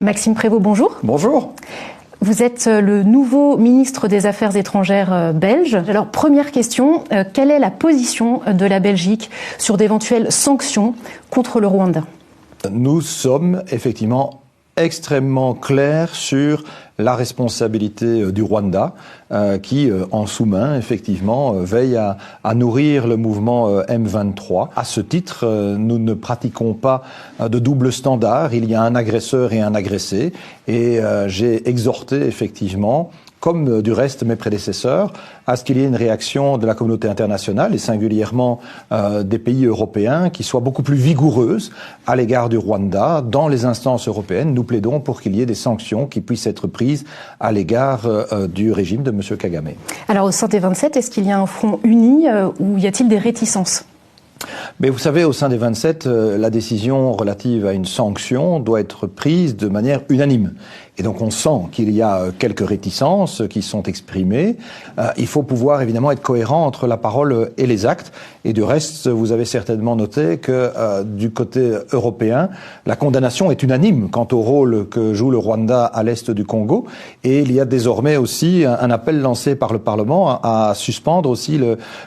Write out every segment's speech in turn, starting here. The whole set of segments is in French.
Maxime Prévost, bonjour. Bonjour. Vous êtes le nouveau ministre des Affaires étrangères belge. Alors, première question, quelle est la position de la Belgique sur d'éventuelles sanctions contre le Rwanda? Nous sommes effectivement extrêmement clairs sur la responsabilité du Rwanda qui, en sous-main, effectivement, veille à nourrir le mouvement M23. À ce titre, nous ne pratiquons pas de double standard. Il y a un agresseur et un agressé. Et j'ai exhorté, effectivement, comme du reste mes prédécesseurs, à ce qu'il y ait une réaction de la communauté internationale et singulièrement des pays européens qui soit beaucoup plus vigoureuse à l'égard du Rwanda. Dans les instances européennes, nous plaidons pour qu'il y ait des sanctions qui puissent être prises à l'égard du régime de M. Kagame. Alors au sein des 27, est-ce qu'il y a un front uni ou y a-t-il des réticences? Mais vous savez, au sein des 27, la décision relative à une sanction doit être prise de manière unanime. Et donc on sent qu'il y a quelques réticences qui sont exprimées. Il faut pouvoir évidemment être cohérent entre la parole et les actes. Et du reste, vous avez certainement noté que du côté européen, la condamnation est unanime quant au rôle que joue le Rwanda à l'est du Congo. Et il y a désormais aussi un appel lancé par le Parlement à suspendre aussi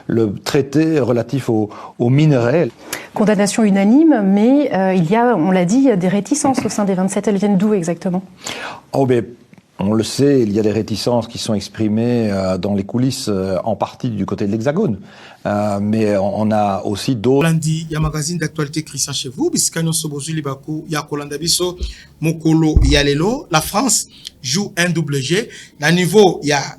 le traité relatif aux minerais. Condamnation unanime, mais il y a, on l'a dit, des réticences au sein des 27. Elles viennent d'où exactement? Oh, ben, on le sait, il y a des réticences qui sont exprimées dans les coulisses, en partie du côté de l'Hexagone. Mais on a aussi d'autres. Lundi, il y a un magazine d'actualité Christian chez vous, puisque nous sommes aujourd'hui il y a Kolanda Bisso, Mokolo, Yalelo. La France joue un double G. Dans niveau, il y a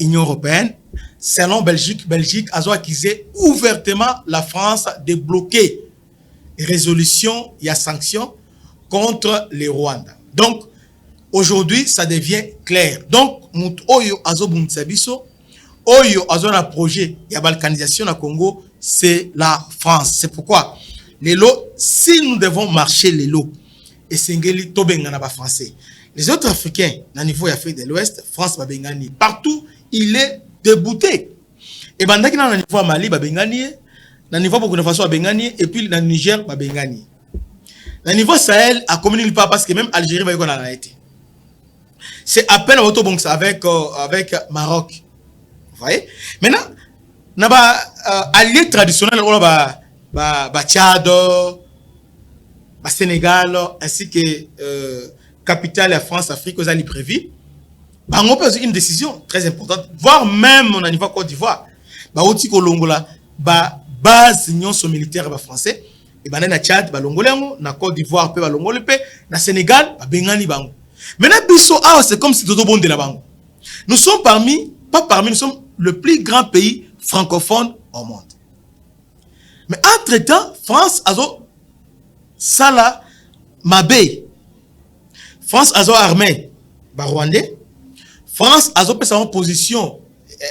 Union européenne. Selon Belgique a accusé ouvertement la France de bloquer résolution, il y a sanctions contre les Rwanda. Donc, aujourd'hui, ça devient clair. Donc, Oyo Azo Bunsabiso, Oyo Azo na projet, il y a balkanisation au Congo, c'est la France. C'est pourquoi, les lots, si nous devons marcher les lots, et Sengeli Tobengana ba français, les autres Africains, dans le niveau d'Afrique de l'Ouest, France ba bengani, partout, il est débouté. Et pendant qu'il y a un niveau à Mali, ba bengani, dans le niveau Burkina Faso ba bengani, et puis dans le Niger ba bengani. Le niveau Sahel a communiqué pas parce que même Algérie va y avoir été. C'est à peine autobonks avec Maroc. Vous voyez? Maintenant, on a alliés traditionnels, on a Tchad, Sénégal, ainsi que capitale de France, Afrique, aux alliés prévus. On peut une décision très importante, voire même on a niveau Côte d'Ivoire. Aussi Kolongola, base union militaire français. Et ben na Tchad ba longolengo, na Côte d'Ivoire pe ba longole pe, na Sénégal ba bengani bango. Maintenant biso c'est comme si toto bonde na bango. Nous sommes nous sommes le plus grand pays francophone au monde. Mais entre-temps, France azo sala mabe. France azo armée ba rwandais. France azo pe sa position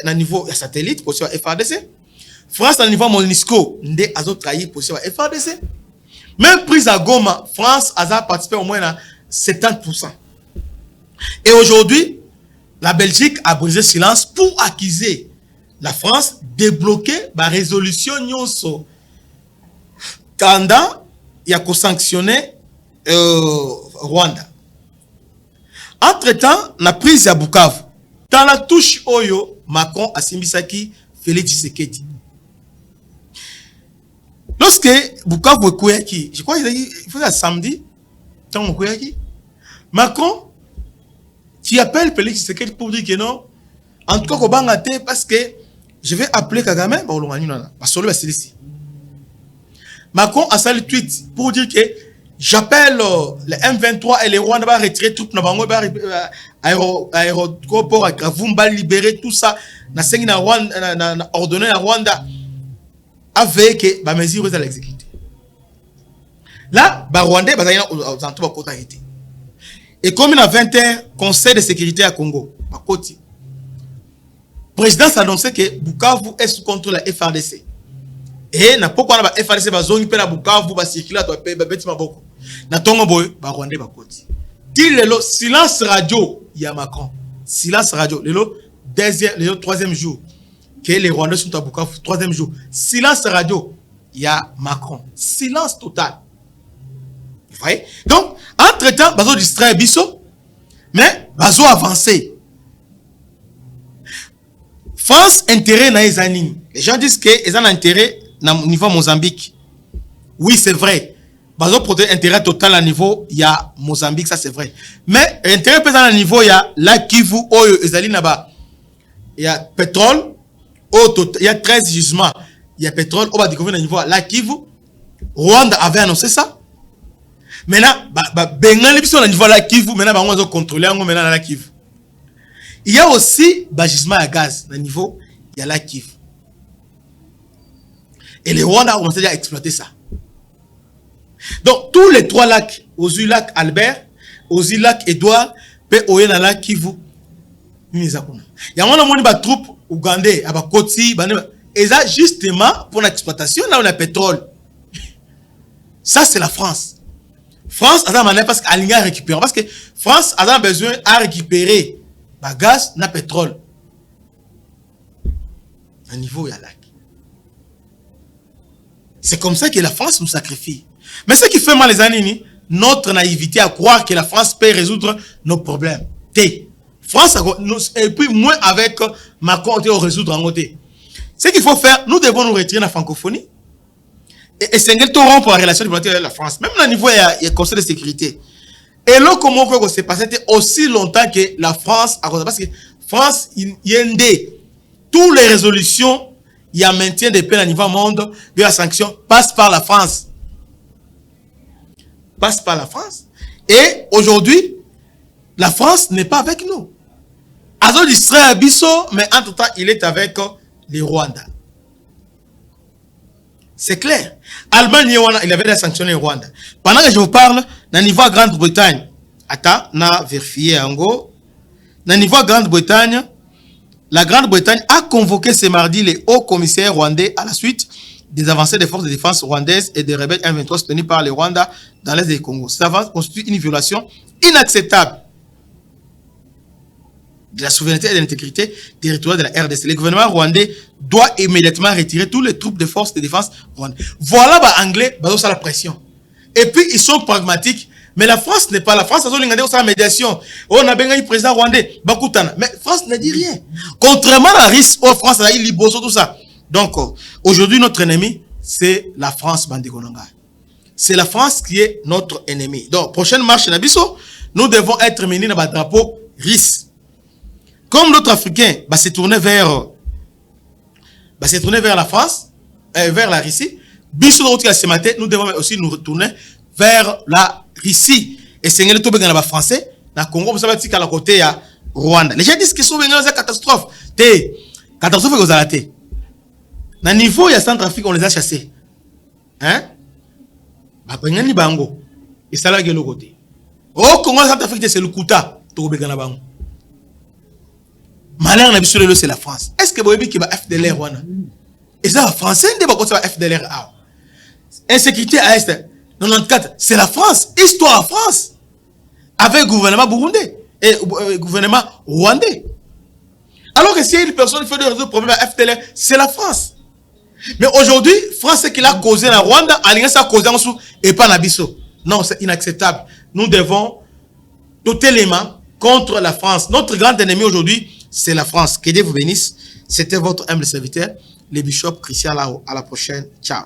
na niveau satellite position FARDC. France, à niveau Monisco, ndé a trahi pour ce FARDC. Même prise à Goma, France a participé au moins à 70%. Et aujourd'hui, la Belgique a brisé silence pour accuser la France de bloquer la résolution Nyonso. Kanda, il y a sanctionné Rwanda. Entre-temps, la prise à Bukavu. Dans la touche Oyo, Macron a Simbisaki, Félix Tshisekedi. Lorsque Bukavu est Kouyaki, je crois qu'il faut samedi, tant Kouyaki, Macron, qui appelle Félix Tshisekedi pour dire que non, en tout cas, Kobangate, parce que je vais appeler Kagame, Macron a sali tweet pour dire que j'appelle les M23 et les Rwandais à retirer tout aéroport à Kavumba, libérer tout ça, na ordonné à Rwanda. Avec les mesures à l'exécuter. Là, les Rwandais ont été. Et comme il y a 20 heures, Conseil de sécurité à Congo, le président a annoncé que Bukavu est sous contrôle de la FARDC. Et n'a pas quoi la FARDC va zone pe la Bukavu va circuler à toi pe beti maboko. Na tongo boy ba Rwandais ba koti. Dit le silence radio il y a Macron. Silence radio le troisième jour. Que les Rwandais sont à Bukavu, troisième jour. Silence radio, il y a Macron. Silence total. Vous voyez? Donc, entre-temps, bazo distrait biso, mais bazo avancé. France, intérêt na ezanini. Les gens disent que ils ont intérêt au niveau Mozambique. Oui, c'est vrai. Bazo protéger intérêt total à niveau, il y a Mozambique, ça c'est vrai. Mais intérêt pesant à niveau, il y a la Kivu, Oyo, Ezali Naba. Il y a pétrole, il y a 13 gisements. Il y a pétrole, on va découvrir à niveau la Kivu. Rwanda avait annoncé ça. Maintenant, Bengal, ils sont à niveau la Kivu, maintenant, on va contrôler maintenant la Kivu. Il y a aussi gisement à gaz à niveau, il y a la Kivu. Et les Rwandais ont commencé à exploiter ça. Donc, tous les 3 lacs, Ozu lac Albert, Ozu lac Edouard, pe Oyena lac Kivu, il y a des troupes ougandais, à Koti, et ça justement pour l'exploitation, là on a pétrole. Ça c'est la France. France a besoin parce qu'elle a récupéré. Parce que France a besoin à récupérer le gaz, le pétrole. À niveau, il y a lac. C'est comme ça que la France nous sacrifie. Mais ce qui fait mal les années, notre naïveté à croire que la France peut résoudre nos problèmes. France, et puis moins avec Macron, on résoudre en côté. Ce qu'il faut faire, nous devons nous retirer de la francophonie. Et c'est un torrent pour la relation diplomatique avec la France. Même au niveau, il y a le Conseil de sécurité. Et là, comment ça s'est passé, c'était aussi longtemps que la France a parce que France, il y a toutes les résolutions, il y a maintien des peines à niveau monde, de la sanction, passe par la France. Passe par la France. Et aujourd'hui, la France n'est pas avec nous. Azo distrait Abisso, mais entre-temps, il est avec les Rwandais. C'est clair. Allemagne, il avait déjà sanctionné le Rwanda. Pendant que je vous parle, au niveau de Grande-Bretagne, attends, na vérifié en gros, au niveau de Grande-Bretagne, la Grande-Bretagne a convoqué ce mardi les hauts commissaires rwandais à la suite des avancées des forces de défense rwandaises et des rebelles M23 soutenus par les Rwandais dans l'est du Congo. Cette avance constitue une violation inacceptable de la souveraineté et de l'intégrité territoriale de la RDC. Le gouvernement rwandais doit immédiatement retirer toutes les troupes de forces de défense rwandaises. Voilà, Anglais, ça la pression. Et puis, ils sont pragmatiques. Mais la France n'est pas la France. C'est la médiation. On a bien eu président rwandais. Mais France ne dit rien. Contrairement à la risque, France a eu Liboso, tout ça. Donc, aujourd'hui, notre ennemi, c'est la France, Bandegonanga. C'est la France qui est notre ennemi. Donc, prochaine marche, nous devons être menés dans le drapeau RIS. Comme l'autre Africain s'est tourné vers la France, vers la Russie, nous devons aussi nous retourner vers la Russie. Et c'est ce que les Français, dans le Congo, vous savez qu'à la côté, il y a Rwanda. Les gens disent qu'ils sont venus dans une catastrophe. Catastrophe que vous avez raté. Dans le niveau, il y a Centrafrique, on les a chassés. Hein? Et ça là, il y a le côté. Au Congo, Centrafrique, c'est le Kouta. Malheur c'est la France. Est-ce que vous avez dit qu'il va FDLR wana? Et ça, les Français ne vont pas FDLR. Insécurité à Est. 94, c'est la France. Histoire en France. Avec le gouvernement burundais et le gouvernement rwandais. Alors que si une personne fait des problèmes à FDLR, c'est la France. Mais aujourd'hui, France, c'est qu'il a causé la Rwanda, Alliance a causé en dessous et pas Nabiso. Non, c'est inacceptable. Nous devons tout élément contre la France. Notre grand ennemi aujourd'hui, c'est la France. Que Dieu vous bénisse. C'était votre humble serviteur, le bishop Christian Lao. À la prochaine. Ciao.